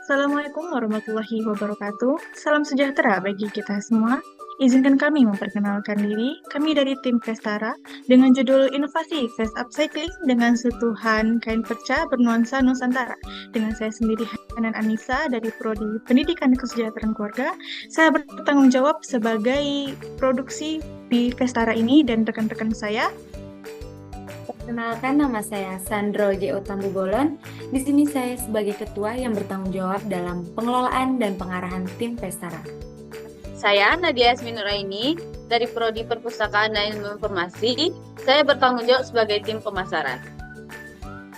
Assalamualaikum warahmatullahi wabarakatuh. Salam sejahtera bagi kita semua. Izinkan kami memperkenalkan diri. Kami dari tim Vestara dengan judul Inovasi Fast Upcycling dengan sentuhan kain perca bernuansa Nusantara. Dengan saya sendiri Hanan Anissa dari Prodi Pendidikan dan Kesejahteraan Keluarga. Saya bertanggung jawab sebagai produksi di Vestara ini dan rekan-rekan saya. Perkenalkan, nama saya Sandro J. Bolon. Di sini saya sebagai ketua yang bertanggung jawab dalam pengelolaan dan pengarahan tim Pestara. Saya Nadia Yasmin Nuraini dari Prodi Perpustakaan dan Ilmu Informasi. Saya bertanggung jawab sebagai tim pemasaran.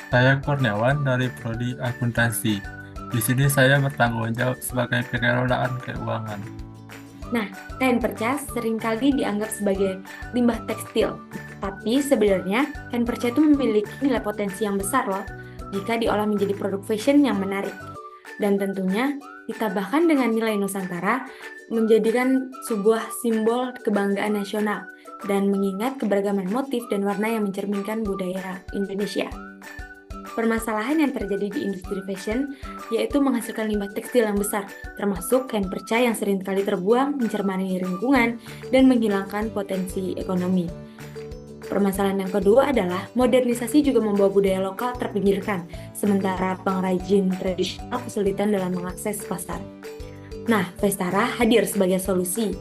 Saya Kurniawan dari Prodi Akuntansi. Di sini saya bertanggung jawab sebagai pengelolaan keuangan. Nah, kain perca seringkali dianggap sebagai limbah tekstil. Tapi sebenarnya kain perca itu memiliki nilai potensi yang besar loh jika diolah menjadi produk fashion yang menarik. Dan tentunya ditambahkan dengan nilai Nusantara menjadikan sebuah simbol kebanggaan nasional dan mengingat keberagaman motif dan warna yang mencerminkan budaya Indonesia. Permasalahan yang terjadi di industri fashion yaitu menghasilkan limbah tekstil yang besar, termasuk kain perca yang seringkali terbuang, mencermati lingkungan, dan menghilangkan potensi ekonomi. Permasalahan yang kedua adalah modernisasi juga membawa budaya lokal terpinggirkan, sementara pengrajin tradisional kesulitan dalam mengakses pasar. Nah, Vestara hadir sebagai solusi,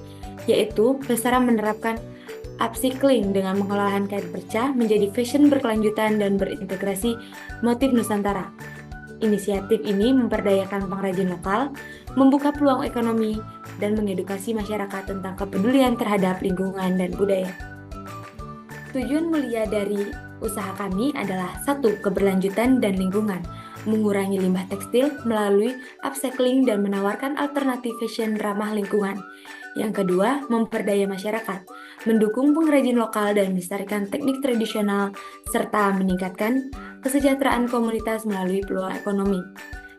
yaitu Vestara menerapkan upcycling dengan pengolahan kain perca menjadi fashion berkelanjutan dan berintegrasi motif Nusantara. Inisiatif ini memperdayakan pengrajin lokal, membuka peluang ekonomi, dan mengedukasi masyarakat tentang kepedulian terhadap lingkungan dan budaya. Tujuan mulia dari usaha kami adalah 1. Keberlanjutan dan lingkungan, mengurangi limbah tekstil melalui upcycling dan menawarkan alternatif fashion ramah lingkungan. Yang kedua, memperdaya masyarakat, mendukung pengrajin lokal dan melestarikan teknik tradisional, serta meningkatkan kesejahteraan komunitas melalui peluang ekonomi.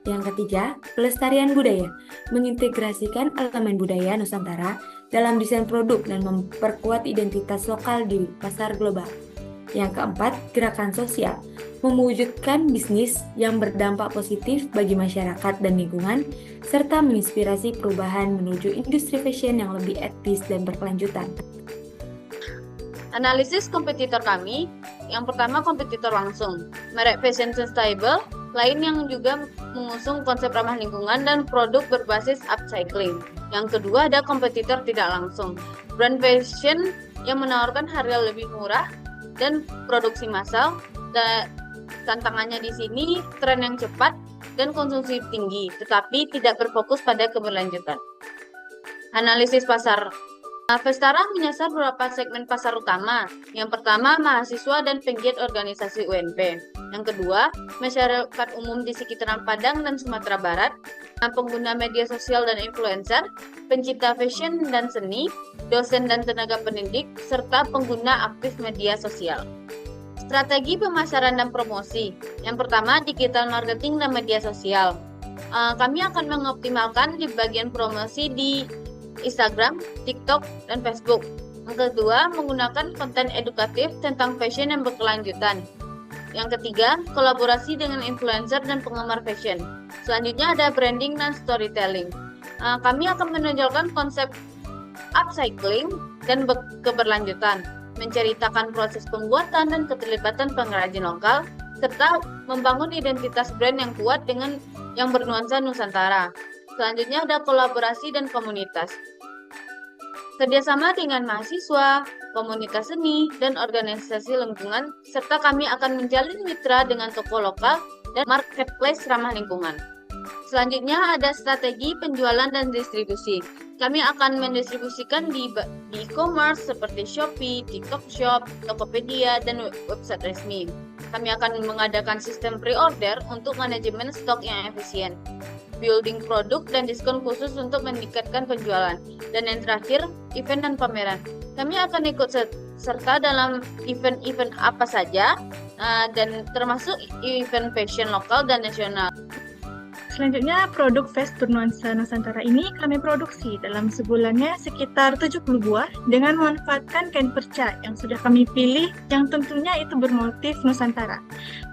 Yang ketiga, pelestarian budaya, mengintegrasikan elemen budaya Nusantara dalam desain produk dan memperkuat identitas lokal di pasar global. Yang keempat, gerakan sosial, mewujudkan bisnis yang berdampak positif bagi masyarakat dan lingkungan, serta menginspirasi perubahan menuju industri fashion yang lebih etis dan berkelanjutan. Analisis kompetitor kami, yang pertama kompetitor langsung, merek fashion sustainable, lain yang juga mengusung konsep ramah lingkungan dan produk berbasis upcycling. Yang kedua ada kompetitor tidak langsung, brand fashion yang menawarkan harga lebih murah dan produksi massal. Tantangannya di sini tren yang cepat dan konsumsi tinggi, tetapi tidak berfokus pada keberlanjutan. Analisis pasar. Vestara menyasar beberapa segmen pasar utama. Yang pertama, mahasiswa dan penggiat organisasi UNP. Yang kedua, masyarakat umum di sekitaran Padang dan Sumatera Barat, pengguna media sosial dan influencer, pencipta fashion dan seni, dosen dan tenaga pendidik, serta pengguna aktif media sosial. Strategi pemasaran dan promosi. Yang pertama, digital marketing dan media sosial. Kami akan mengoptimalkan di bagian promosi di Instagram, TikTok, dan Facebook. Yang kedua, menggunakan konten edukatif tentang fashion yang berkelanjutan. Yang ketiga, kolaborasi dengan influencer dan penggemar fashion. Selanjutnya ada branding dan storytelling. Kami akan menonjolkan konsep upcycling dan keberlanjutan, menceritakan proses pembuatan dan keterlibatan pengrajin lokal, serta membangun identitas brand yang kuat dengan yang bernuansa Nusantara. Selanjutnya ada kolaborasi dan komunitas. Kerjasama dengan mahasiswa, komunitas seni, dan organisasi lingkungan, serta kami akan menjalin mitra dengan toko lokal dan marketplace ramah lingkungan. Selanjutnya ada strategi penjualan dan distribusi. Kami akan mendistribusikan di e-commerce seperti Shopee, TikTok Shop, Tokopedia, dan website resmi. Kami akan mengadakan sistem pre-order untuk manajemen stok yang efisien, building produk dan diskon khusus untuk meningkatkan penjualan. Dan yang terakhir, event dan pameran. Kami akan ikut serta dalam event-event apa saja, dan termasuk event fashion lokal dan nasional. Selanjutnya, produk vest bernuansa Nusantara ini kami produksi dalam sebulannya sekitar 70 buah dengan memanfaatkan kain perca yang sudah kami pilih yang tentunya itu bermotif Nusantara.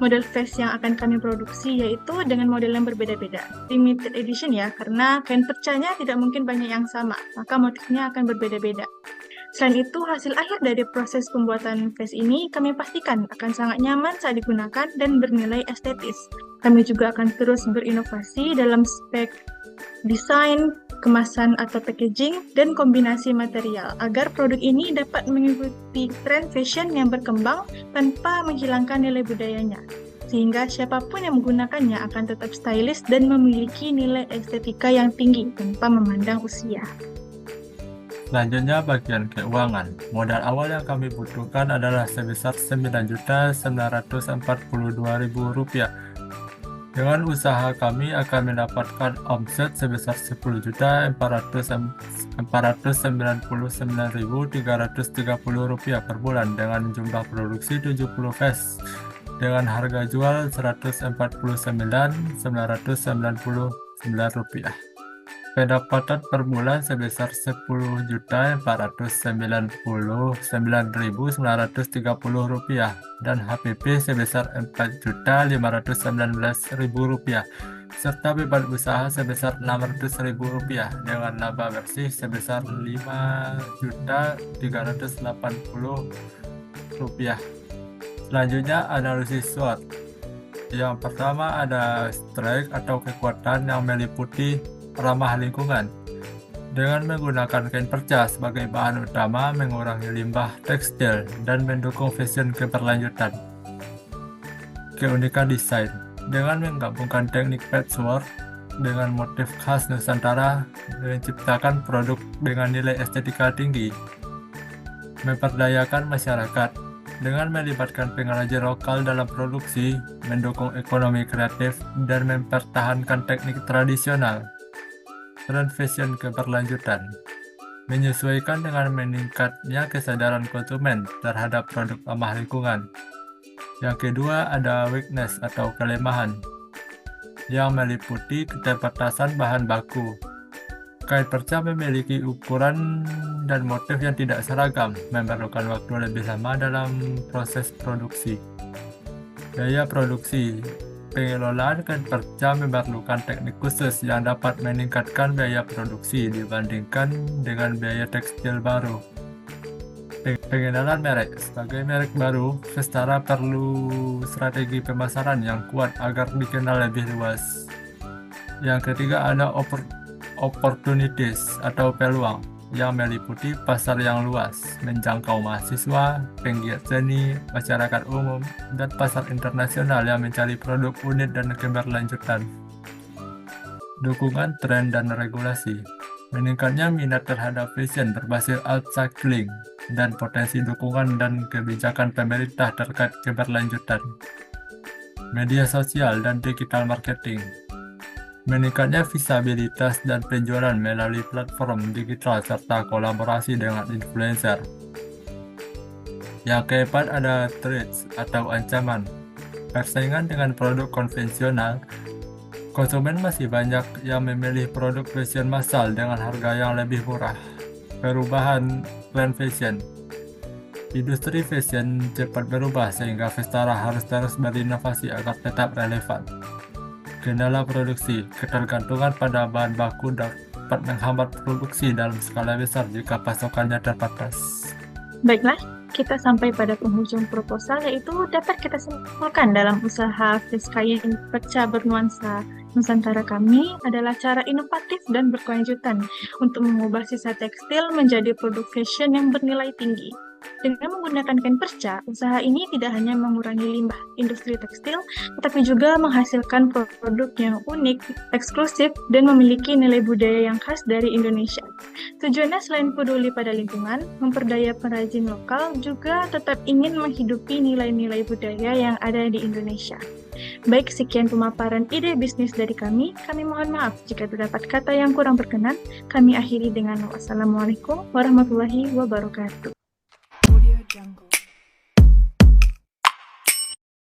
Model vest yang akan kami produksi yaitu dengan model yang berbeda-beda. Limited edition ya, karena kain percanya tidak mungkin banyak yang sama, maka motifnya akan berbeda-beda. Selain itu, hasil akhir dari proses pembuatan vest ini kami pastikan akan sangat nyaman saat digunakan dan bernilai estetis. Kami juga akan terus berinovasi dalam spek desain, kemasan atau packaging, dan kombinasi material agar produk ini dapat mengikuti tren fashion yang berkembang tanpa menghilangkan nilai budayanya. Sehingga siapapun yang menggunakannya akan tetap stylish dan memiliki nilai estetika yang tinggi tanpa memandang usia. Selanjutnya bagian keuangan. Modal awal yang kami butuhkan adalah sebesar Rp9.942.000. Dengan usaha kami akan mendapatkan omset sebesar Rp10.499.330 per bulan dengan jumlah produksi 70 vest dengan harga jual Rp149.999. Pendapatan per bulan sebesar Rp10.499.930 dan HPP sebesar Rp4.519.000 serta beban usaha sebesar Rp600.000 dengan laba bersih sebesar Rp5.380.000. Selanjutnya analisis SWOT. Yang pertama ada strength atau kekuatan yang meliputi ramah lingkungan. Dengan menggunakan kain perca sebagai bahan utama, mengurangi limbah tekstil, dan mendukung fashion keberlanjutan. Keunikan desain. Dengan menggabungkan teknik patchwork dengan motif khas Nusantara, menciptakan produk dengan nilai estetika tinggi. Memperdayakan masyarakat. Dengan melibatkan pengrajin lokal dalam produksi, mendukung ekonomi kreatif, dan mempertahankan teknik tradisional. Tren fashion keberlanjutan. Menyesuaikan dengan meningkatnya kesadaran konsumen terhadap produk ramah lingkungan. Yang kedua ada weakness atau kelemahan, yang meliputi keterbatasan bahan baku. Kain perca memiliki ukuran dan motif yang tidak seragam, memerlukan waktu lebih lama dalam proses produksi. Biaya produksi. Pengelolaan kain perca memerlukan teknik khusus yang dapat meningkatkan biaya produksi dibandingkan dengan biaya tekstil baru. Pengenalan merek. Sebagai merek baru, Vestara perlu strategi pemasaran yang kuat agar dikenal lebih luas. Yang ketiga ada opportunities atau peluang, yang meliputi pasar yang luas, menjangkau mahasiswa, penggiat seni, masyarakat umum, dan pasar internasional yang mencari produk unik dan keberlanjutan. Dukungan tren dan regulasi. Meningkatnya minat terhadap fashion berbasis upcycling dan potensi dukungan dan kebijakan pemerintah terkait keberlanjutan. Media sosial dan digital marketing. Meningkatnya visibilitas dan penjualan melalui platform digital serta kolaborasi dengan influencer. Yang keempat ada threats atau ancaman. Persaingan dengan produk konvensional. Konsumen masih banyak yang memilih produk fashion massal dengan harga yang lebih murah. Perubahan tren fashion. Industri fashion cepat berubah sehingga Vestara harus terus berinovasi agar tetap relevan. Kendala produksi. Ketergantungan pada bahan baku dapat menghambat produksi dalam skala besar jika pasokannya terbatas. Baiklah, kita sampai pada penghujung proposal, yaitu dapat kita simpulkan dalam usaha vest kain perca bernuansa Nusantara kami adalah cara inovatif dan berkelanjutan untuk mengubah sisa tekstil menjadi produk fashion yang bernilai tinggi. Dengan menggunakan kain perca, usaha ini tidak hanya mengurangi limbah industri tekstil, tetapi juga menghasilkan produk yang unik, eksklusif, dan memiliki nilai budaya yang khas dari Indonesia. Tujuannya selain peduli pada lingkungan, memperdaya pengrajin lokal, juga tetap ingin menghidupi nilai-nilai budaya yang ada di Indonesia. Baik, sekian pemaparan ide bisnis dari kami. Kami mohon maaf jika terdapat kata yang kurang berkenan. Kami akhiri dengan wassalamualaikum warahmatullahi wabarakatuh. Jungle.